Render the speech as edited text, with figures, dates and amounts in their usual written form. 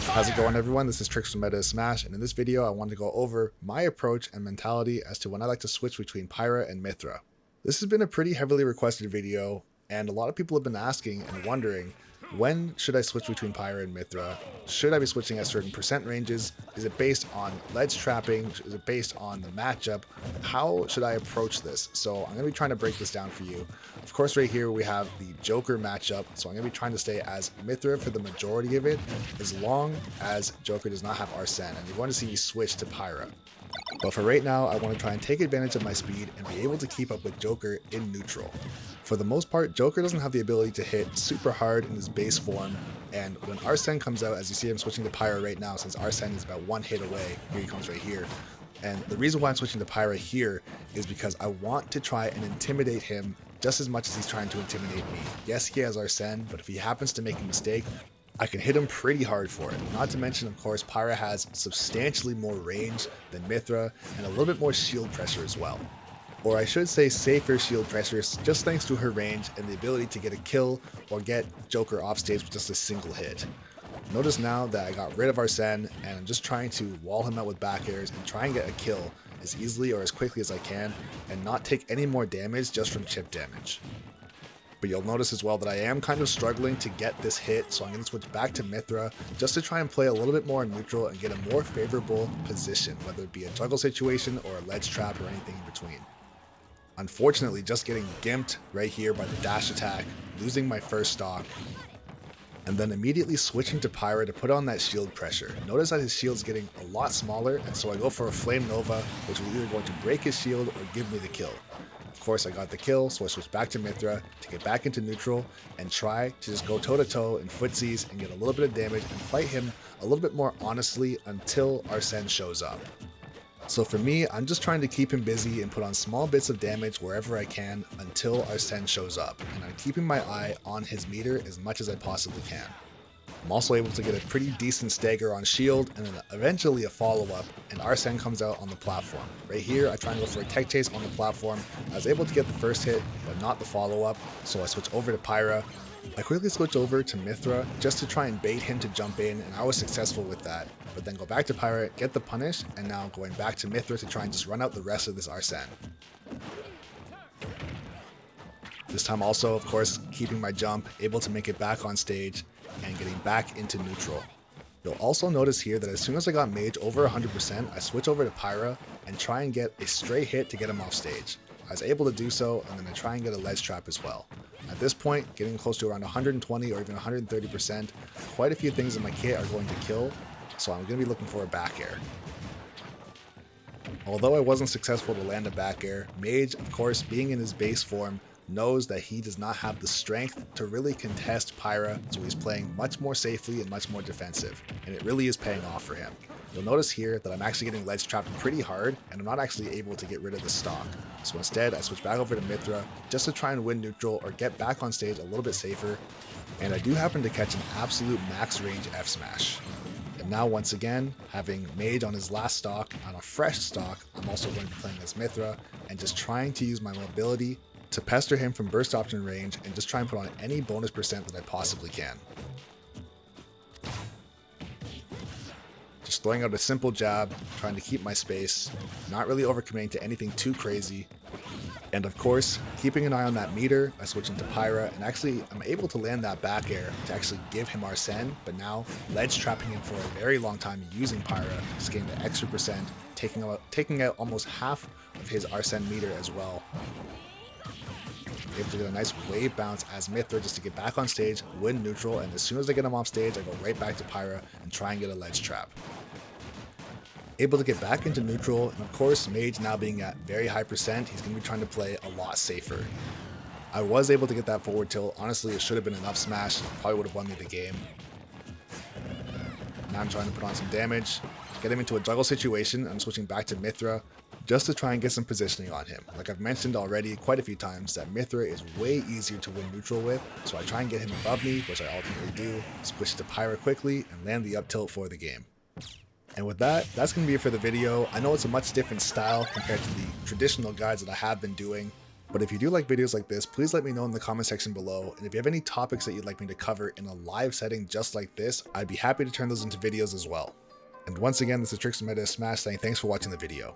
How's it going, everyone? This is Trixx from Meta Smash, and in this video I want to go over my approach and mentality as to when I like to switch between Pyra and Mythra. This has been a pretty heavily requested video, and a lot of people have been asking and wondering, when should I switch between Pyra and Mythra? Should I be switching at certain percent ranges? Is it based on ledge trapping? Is it based on the matchup? How should I approach this? So I'm going to be trying to break this down for you. Of course, right here we have the Joker matchup, so I'm going to be trying to stay as Mythra for the majority of it, as long as Joker does not have Arsene, and you're going to see me switch to Pyra. But for right now, I want to try and take advantage of my speed and be able to keep up with Joker in neutral. For the most part, Joker doesn't have the ability to hit super hard in his base form, and when Arsene comes out, as you see I'm switching to Pyra right now since Arsene is about one hit away, here he comes right here. And the reason why I'm switching to Pyra here is because I want to try and intimidate him just as much as he's trying to intimidate me. Yes, he has Arsene, but if he happens to make a mistake, I can hit him pretty hard for it. Not to mention, of course, Pyra has substantially more range than Mythra and a little bit more shield pressure as well. Or I should say safer shield pressure, just thanks to her range and the ability to get a kill or get Joker off stage with just a single hit. Notice now that I got rid of Arsene and I'm just trying to wall him out with back airs and try and get a kill as easily or as quickly as I can and not take any more damage just from chip damage. But you'll notice as well that I am kind of struggling to get this hit, so I'm going to switch back to Mythra just to try and play a little bit more neutral and get a more favorable position, whether it be a juggle situation or a ledge trap or anything in between. Unfortunately, just getting gimped right here by the dash attack, losing my first stock, and then immediately switching to Pyra to put on that shield pressure. Notice that his shield's getting a lot smaller, and so I go for a Flame Nova, which will either going to break his shield or give me the kill. Of course, I got the kill, so I switched back to Mythra to get back into neutral and try to just go toe-to-toe in footsies and get a little bit of damage and fight him a little bit more honestly until Arsene shows up. So for me, I'm just trying to keep him busy and put on small bits of damage wherever I can until Arsene shows up, and I'm keeping my eye on his meter as much as I possibly can. I'm also able to get a pretty decent stagger on shield and then eventually a follow-up, and Arsene comes out on the platform. Right here, I try and go for a tech chase on the platform. I was able to get the first hit, but not the follow-up, so I switch over to Pyra. I quickly switch over to Mythra just to try and bait him to jump in, and I was successful with that. But then go back to Pyra, get the punish, and now going back to Mythra to try and just run out the rest of this Arsene. This time also, of course, keeping my jump, able to make it back on stage, and getting back into neutral. You'll also notice here that as soon as I got Mage over 100%, I switch over to Pyra and try and get a stray hit to get him off stage. I was able to do so, and then I try and get a ledge trap as well. At this point, getting close to around 120 or even 130%, quite a few things in my kit are going to kill, so I'm going to be looking for a back air. Although I wasn't successful to land a back air, Mage, of course, being in his base form, knows that he does not have the strength to really contest Pyra, so he's playing much more safely and much more defensive, and it really is paying off for him. You'll notice here that I'm actually getting ledge trapped pretty hard, and I'm not actually able to get rid of the stock. So instead, I switch back over to Mythra just to try and win neutral or get back on stage a little bit safer, and I do happen to catch an absolute max range F smash. And now once again, having Mage on his last stock, on a fresh stock, I'm also going to be playing as Mythra and just trying to use my mobility to pester him from burst option range and just try and put on any bonus percent that I possibly can. Just throwing out a simple jab, trying to keep my space, not really overcommitting to anything too crazy. And of course, keeping an eye on that meter, I switch into Pyra, and actually I'm able to land that back air to actually give him Arsene, but now ledge trapping him for a very long time using Pyra, just getting the extra percent, taking out almost half of his Arsene meter as well. Able to get a nice wave bounce as Mythra just to get back on stage, win neutral, and as soon as I get him off stage, I go right back to Pyra and try and get a ledge trap. Able to get back into neutral, and of course, Mage now being at very high percent, he's going to be trying to play a lot safer. I was able to get that forward tilt. Honestly, it should have been an up smash. Probably would have won me the game. Now I'm trying to put on some damage, get him into a juggle situation. I'm switching back to Mythra just to try and get some positioning on him. Like I've mentioned already quite a few times, that Mythra is way easier to win neutral with, so I try and get him above me, which I ultimately do, switch to Pyra quickly, and land the up tilt for the game. And with that, that's going to be it for the video. I know it's a much different style compared to the traditional guides that I have been doing, But if you do like videos like this, please let me know in the comment section below, and if you have any topics that you'd like me to cover in a live setting just like this, I'd be happy to turn those into videos as well. And once again, this is Trixx and Mythra Smash saying thanks for watching the video.